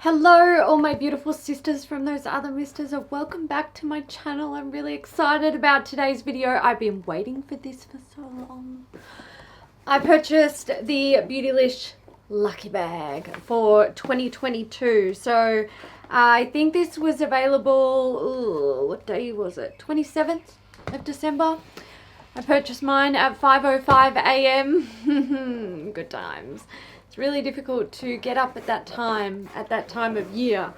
Hello all my beautiful sisters from those other misters, and welcome back to my channel. I'm really excited about today's video. I've been waiting for this for so long. I purchased the Beautylish Lucky Bag for 2022. So I think this was available, what day was it? 27th of December. I purchased mine at 5:05 a.m. Good times. It's really difficult to get up at that time of year.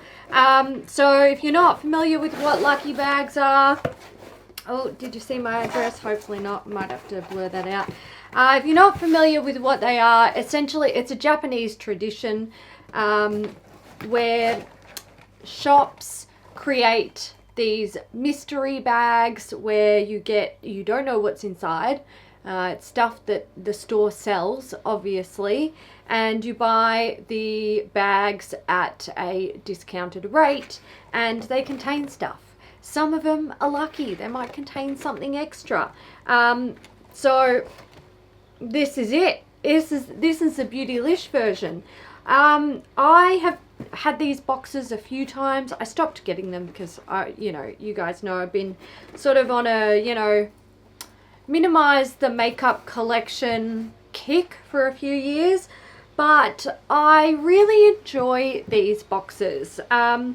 So if you're not familiar with what lucky bags are, oh, did you see my address? Hopefully not. Might have to blur that out. If you're not familiar with what they are, essentially it's a Japanese tradition where shops create these mystery bags where you don't know what's inside. It's stuff that the store sells, obviously, and you buy the bags at a discounted rate, and they contain stuff. Some of them are lucky. They might contain something extra. So this is it. This is the Beautylish version. I have had these boxes a few times. I stopped getting them because you guys know I've been sort of on a, minimize the makeup collection kick for a few years, but I really enjoy these boxes. I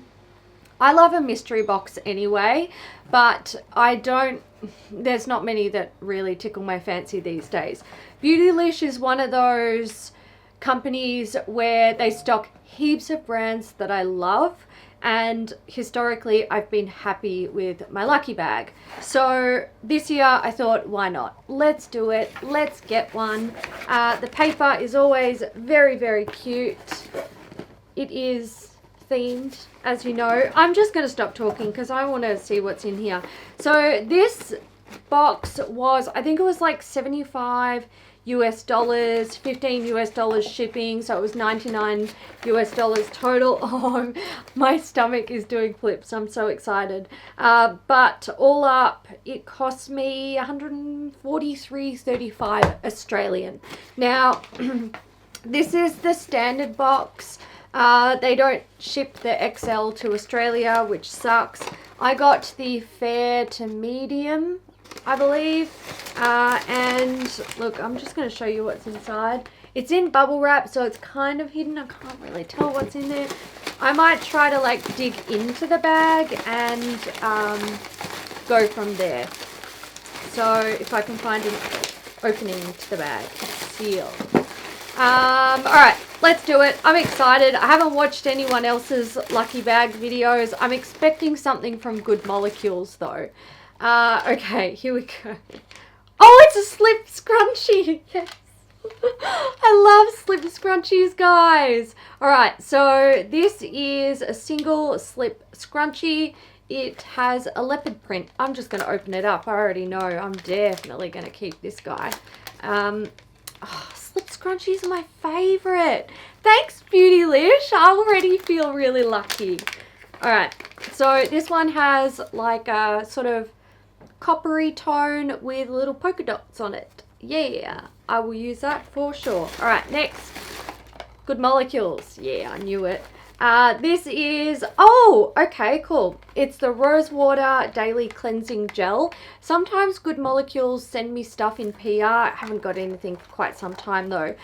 love a mystery box anyway, but there's not many that really tickle my fancy these days. Beautylish is one of those companies where they stock heaps of brands that I love, and historically I've been happy with my lucky bag. So this year I thought, why not? Let's do it. Let's get one. The paper is always very, very cute. It is themed, as you know. I'm just going to stop talking because I want to see what's in here. So this box was, I think it was like $75 US, $15 US shipping, so it was $99 US total. Oh, my stomach is doing flips. I'm so excited. But all up, it cost me $143.35 Australian. Now, this is the standard box. They don't ship the XL to Australia, which sucks. I got the fair to medium, I believe. And look, I'm just going to show you what's inside. It's in bubble wrap, so it's kind of hidden. I can't really tell what's in there. I might try to like dig into the bag and go from there. So if I can find an opening to the bag. It's sealed. Alright, let's do it. I'm excited. I haven't watched anyone else's lucky bag videos. I'm expecting something from Good Molecules though. Okay, here we go. Oh, it's a slip scrunchie. Yes. I love slip scrunchies, guys. Alright, so this is a single slip scrunchie. It has a leopard print. I'm just going to open it up. I already know. I'm definitely going to keep this guy. Slip scrunchies are my favorite. Thanks, Beautylish. I already feel really lucky. Alright, so this one has like a sort of coppery tone with little polka dots on it. Yeah, I will use that for sure. Alright, next. Good Molecules. Yeah, I knew it. This is, oh, okay, cool. It's the Rosewater Daily Cleansing Gel. Sometimes Good Molecules send me stuff in PR. I haven't got anything for quite some time though.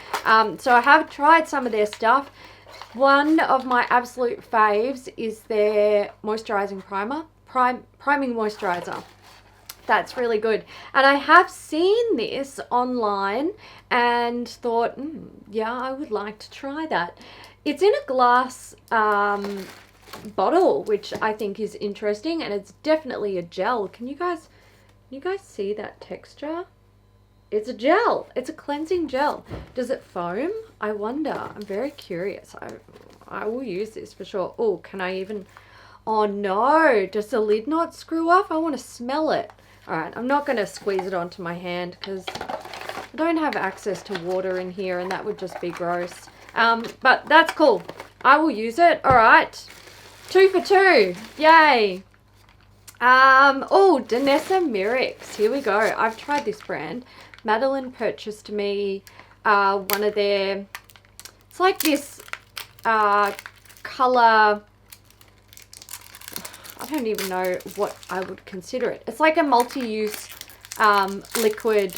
So I have tried some of their stuff. One of my absolute faves is their moisturizing primer, priming moisturizer. That's really good. And I have seen this online and thought, yeah, I would like to try that. It's in a glass bottle, which I think is interesting, and it's definitely a gel. Can you guys see that texture? It's a gel. It's a cleansing gel. Does it foam? I wonder. I'm very curious. I will use this for sure. Oh, can I even... Oh no, does the lid not screw off? I want to smell it. Alright, I'm not going to squeeze it onto my hand because I don't have access to water in here and that would just be gross. But that's cool. I will use it. Alright. 2 for 2. Yay. Oh, Danessa Myricks. Here we go. I've tried this brand. Madeline purchased me one of their... It's like this color, I don't even know what I would consider it. It's like a multi-use liquid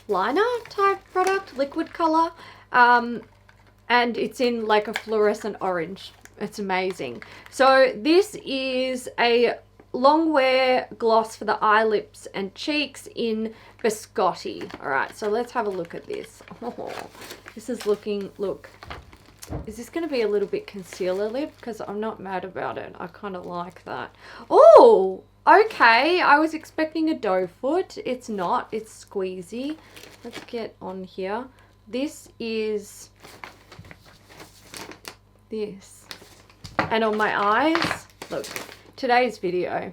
liner type product, liquid color. And it's in like a fluorescent orange. It's amazing. So this is a long wear gloss for the eye, lips and cheeks in Biscotti. All right, so let's have a look at this. Oh, this is looking, look, is this going to be a little bit concealer lip? Because I'm not mad about it. I kind of like that. Oh, okay. I was expecting a doe foot. It's not. It's squeezy. Let's get on here. This is this. And on my eyes, look, today's video,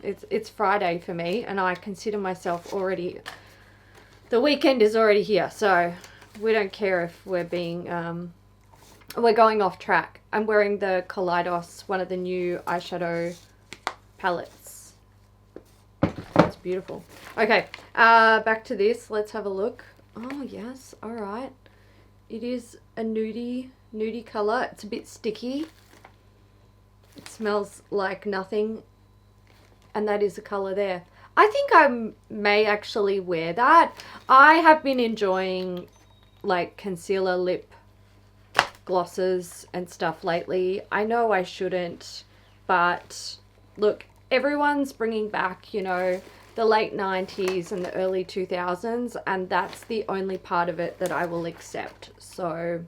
it's Friday for me, and I consider myself already, the weekend is already here, so we don't care if we're being, we're going off track. I'm wearing the Kaleidos, one of the new eyeshadow palettes. It's beautiful. Okay, back to this. Let's have a look. Oh, yes. All right. It is a nudie color. It's a bit sticky. It smells like nothing. And that is the color there. I think I may actually wear that. I have been enjoying like concealer lip glosses and stuff lately. I know I shouldn't, but look, everyone's bringing back, you know, the late 90s and the early 2000s, and that's the only part of it that I will accept. So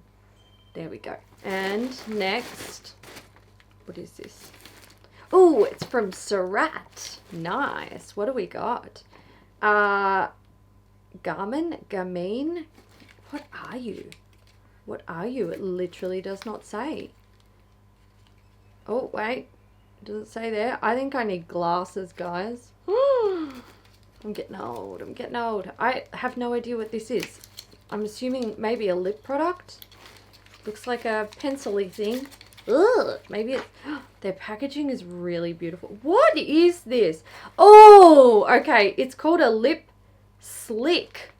there we go. And next, what is this? Oh, it's from Surratt. Nice. What do we got? Gamine. What are you? What are you? It literally does not say. Oh, wait. Does it say there? I think I need glasses, guys. I'm getting old. I'm getting old. I have no idea what this is. I'm assuming maybe a lip product. Looks like a pencil-y thing. Ugh, maybe it's... Their packaging is really beautiful. What is this? Oh, okay. It's called a lip Slique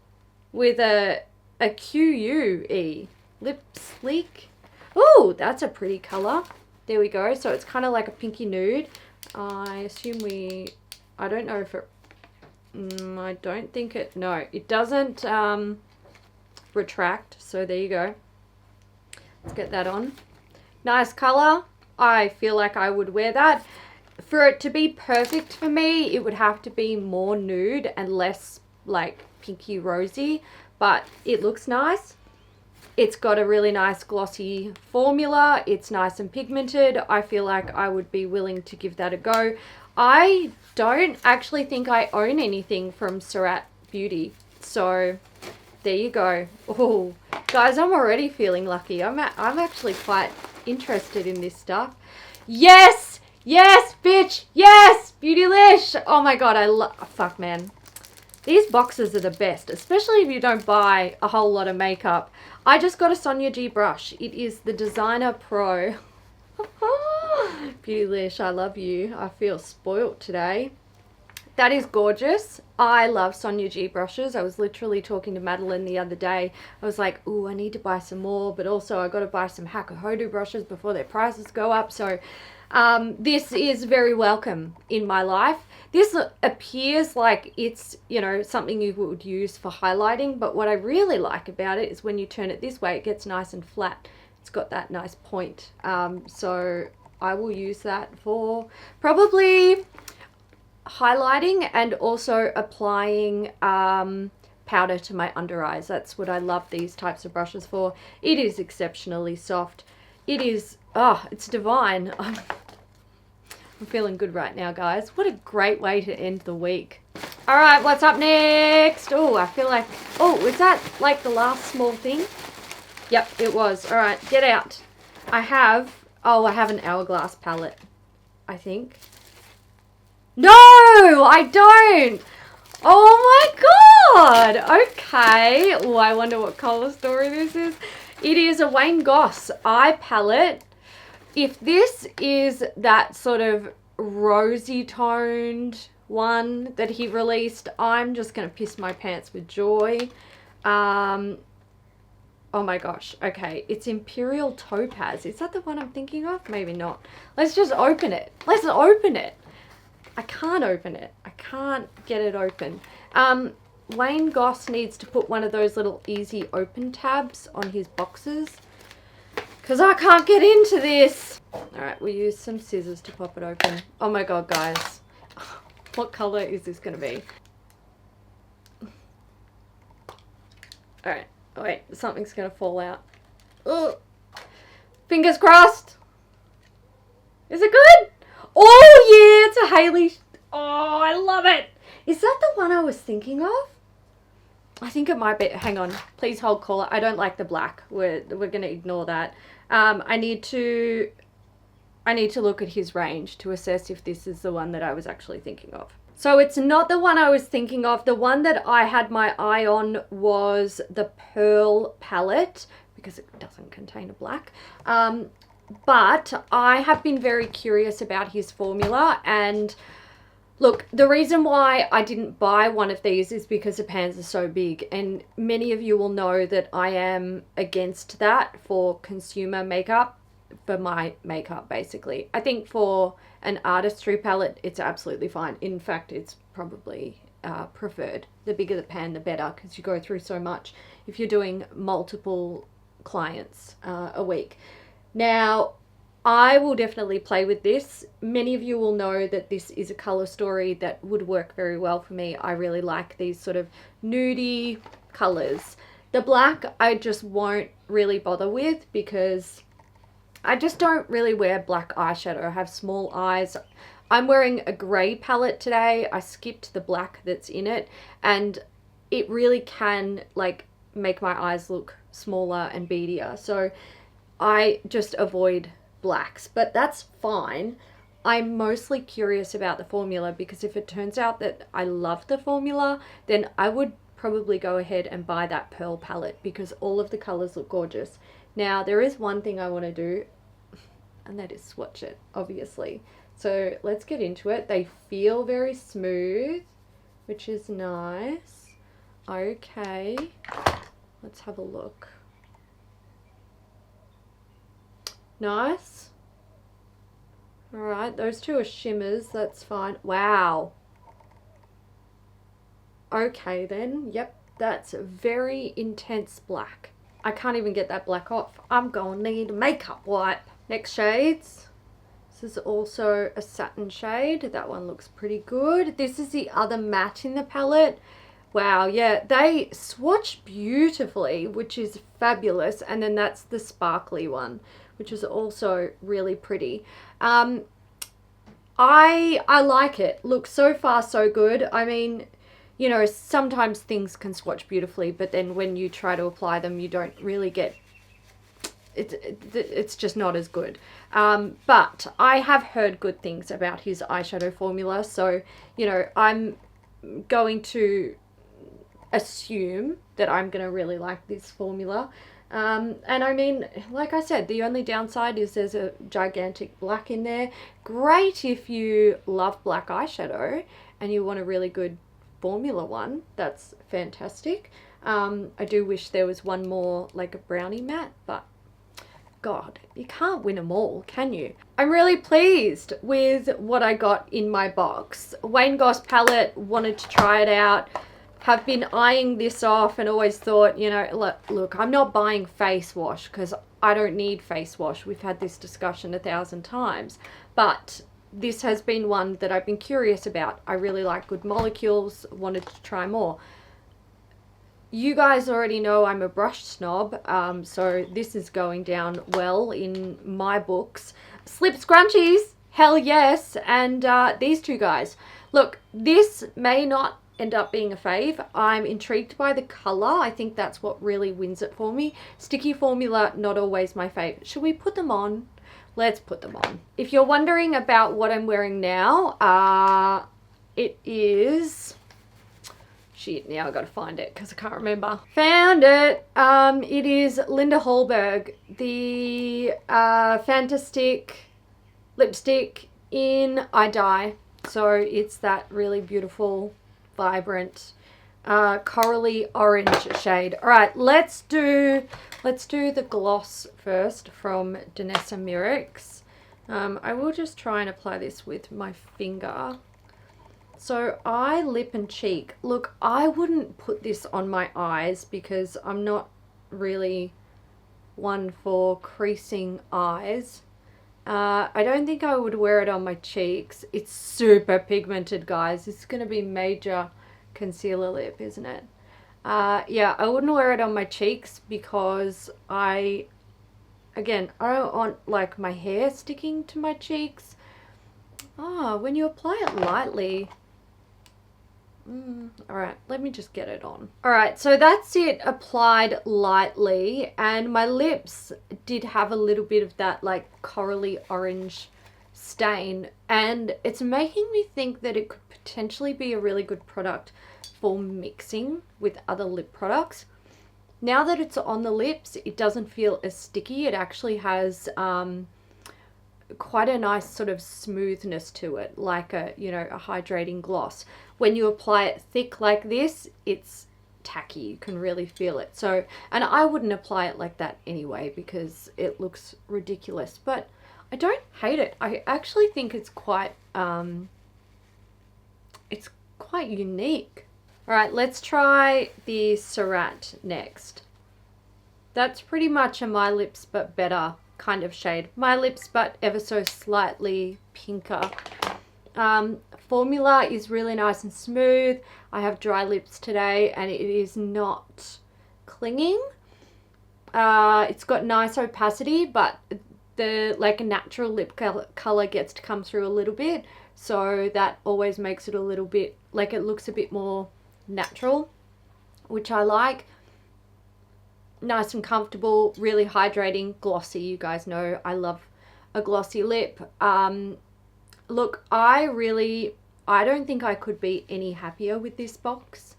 with a Q-U-E. Lip Slique. Oh, that's a pretty color. There we go. So it's kind of like a pinky nude. I assume I don't know if it... I don't think it... No, it doesn't retract. So there you go. Let's get that on. Nice color. I feel like I would wear that. For it to be perfect for me, it would have to be more nude and less like pinky rosy, but it looks nice. It's got a really nice glossy formula. It's nice and pigmented. I feel like I would be willing to give that a go. I don't actually think I own anything from Surratt Beauty, so there you go. Oh, guys, I'm already feeling lucky. I'm actually quite interested in this stuff. Yes, yes, bitch, yes, Beautylish. Oh my god, fuck, man. These boxes are the best, especially if you don't buy a whole lot of makeup. I just got a Sonia G brush. It is the Designer Pro. Beautylish, I love you. I feel spoilt today. That is gorgeous. I love Sonia G brushes. I was literally talking to Madeline the other day. I was like, ooh, I need to buy some more, but also I got to buy some Hakuhodo brushes before their prices go up. So this is very welcome in my life. This appears like it's, you know, something you would use for highlighting, but what I really like about it is when you turn it this way, it gets nice and flat. It's got that nice point. So I will use that for probably highlighting and also applying powder to my under eyes. That's what I love these types of brushes for. It is exceptionally soft. It is, it's divine. I'm feeling good right now, guys. What a great way to end the week. All right, what's up next? Oh, I feel like, oh, was that like the last small thing? Yep, it was. All right, get out. I have an Hourglass palette, I think. No, I don't. Oh my god. Okay. Oh, I wonder what color story this is. It is a Wayne Goss eye palette. If this is that sort of rosy toned one that he released, I'm just going to piss my pants with joy. Oh Oh my gosh. Okay, it's Imperial Topaz. Is that the one I'm thinking of? Maybe not. Let's just open it. Let's open it. I can't open it. I can't get it open. Wayne Goss needs to put one of those little easy open tabs on his boxes because I can't get into this. Alright, we'll use some scissors to pop it open. Oh my god, guys. What color is this going to be? Alright, wait, something's going to fall out. Ugh. Fingers crossed. Is it good? Oh yeah, it's a Hailey. Oh, I love it. Is that the one I was thinking of? I think it might be. Hang on, please hold caller. I don't like the black. We're going to ignore that. I need to look at his range to assess if this is the one that I was actually thinking of. So it's not the one I was thinking of. The one that I had my eye on was the Pearl palette because it doesn't contain a black. But I have been very curious about his formula, and look, the reason why I didn't buy one of these is because the pans are so big, and many of you will know that I am against that for consumer makeup, for my makeup basically. I think for an artistry palette it's absolutely fine. In fact, it's probably preferred. The bigger the pan the better, because you go through so much if you're doing multiple clients a week. Now, I will definitely play with this. Many of you will know that this is a color story that would work very well for me. I really like these sort of nudie colors. The black I just won't really bother with because I just don't really wear black eyeshadow. I have small eyes. I'm wearing a gray palette today. I skipped the black that's in it, and it really can like make my eyes look smaller and beadier. So I just avoid blacks, but that's fine. I'm mostly curious about the formula because if it turns out that I love the formula, then I would probably go ahead and buy that Pearl palette because all of the colors look gorgeous. Now, there is one thing I want to do, and that is swatch it, obviously. So let's get into it. They feel very smooth, which is nice. Okay, let's have a look. Nice. All right, those two are shimmers. That's fine. Wow. Okay then. Yep, that's a very intense black. I can't even get that black off. I'm gonna need a makeup wipe. Next shades. This is also a satin shade. That one looks pretty good. This is the other matte in the palette. Wow, yeah, they swatch beautifully, which is fabulous. And then that's the sparkly one, which is also really pretty. I like it. Look, so far so good. I mean, you know, sometimes things can swatch beautifully, but then when you try to apply them, you don't really get it's just not as good. But I have heard good things about his eyeshadow formula, so you know, I'm going to assume that I'm gonna really like this formula. And I mean, like I said, the only downside is there's a gigantic black in there. Great if you love black eyeshadow and you want a really good formula one. That's fantastic. I do wish there was one more like a brownie matte, but God, you can't win them all, can you? I'm really pleased with what I got in my box. Wayne Goss palette, wanted to try it out. Have been eyeing this off and always thought, you know, look, I'm not buying face wash because I don't need face wash. We've had this discussion 1,000 times. But this has been one that I've been curious about. I really like Good Molecules, wanted to try more. You guys already know I'm a brush snob, so this is going down well in my books. Slip Scrunchies, hell yes, and these two guys. Look, this may not end up being a fave. I'm intrigued by the color. I think that's what really wins it for me. Sticky formula, not always my fave. Should we put them on? Let's put them on. If you're wondering about what I'm wearing now, it is... Shit, now I gotta find it because I can't remember. Found it. It is Linda Hallberg, the Fantastick lipstick in I Die. So it's that really beautiful, vibrant, corally orange shade. All right, let's Let's do the gloss first from Danessa Myricks. I will just try and apply this with my finger. So eye, lip and cheek. Look, I wouldn't put this on my eyes because I'm not really one for creasing eyes. I don't think I would wear it on my cheeks. It's super pigmented, guys. It's going to be major concealer lip, isn't it? Yeah, I wouldn't wear it on my cheeks because again, I don't want like my hair sticking to my cheeks. When you apply it lightly. Alright, let me just get it on. Alright, so that's it applied lightly, and my lips did have a little bit of that like corally orange stain, and it's making me think that it could potentially be a really good product for mixing with other lip products. Now that it's on the lips, it doesn't feel as sticky. It actually has quite a nice sort of smoothness to it, like a, you know, a hydrating gloss. When you apply it thick like this, it's tacky. You can really feel it. So, and I wouldn't apply it like that anyway because it looks ridiculous, but I don't hate it. I actually think it's quite unique. All right, let's try the Surratt next. That's pretty much a My Lips But Better kind of shade. My Lips But ever so slightly pinker. Formula is really nice and smooth. I have dry lips today and it is not clinging. It's got nice opacity, but the like a natural lip color gets to come through a little bit, so that always makes it a little bit like it looks a bit more natural, which I like. Nice and comfortable, really hydrating, glossy. You guys know I love a glossy lip. Look, I don't think I could be any happier with this box.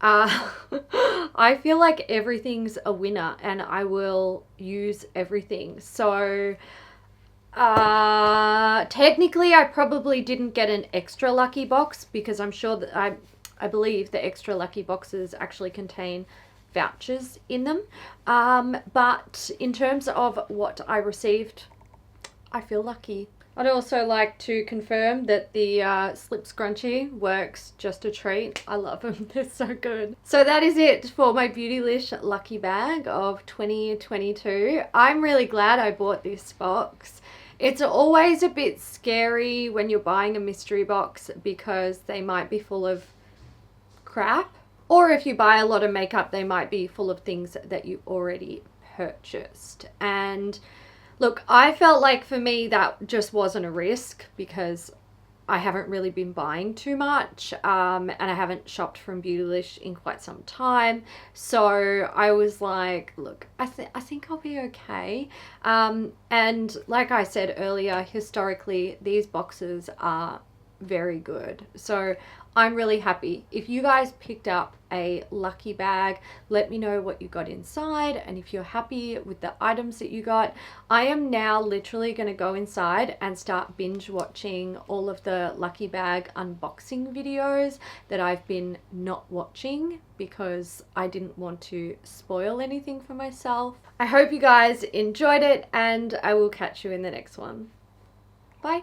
I feel like everything's a winner and I will use everything. So technically I probably didn't get an extra lucky box because I'm sure that I believe the extra lucky boxes actually contain vouchers in them. But in terms of what I received, I feel lucky. I'd also like to confirm that the Slip Scrunchie works just a treat. I love them. They're so good. So that is it for my Beautylish Lucky Bag of 2022. I'm really glad I bought this box. It's always a bit scary when you're buying a mystery box because they might be full of crap. Or if you buy a lot of makeup, they might be full of things that you already purchased. And look, I felt like for me that just wasn't a risk because I haven't really been buying too much and I haven't shopped from Beautylish in quite some time. So I was like, look, I think I'll be okay. And like I said earlier, historically, these boxes are very good. So I'm really happy. If you guys picked up a lucky bag, let me know what you got inside and if you're happy with the items that you got. I am now literally going to go inside and start binge watching all of the lucky bag unboxing videos that I've been not watching because I didn't want to spoil anything for myself. I hope you guys enjoyed it and I will catch you in the next one. Bye.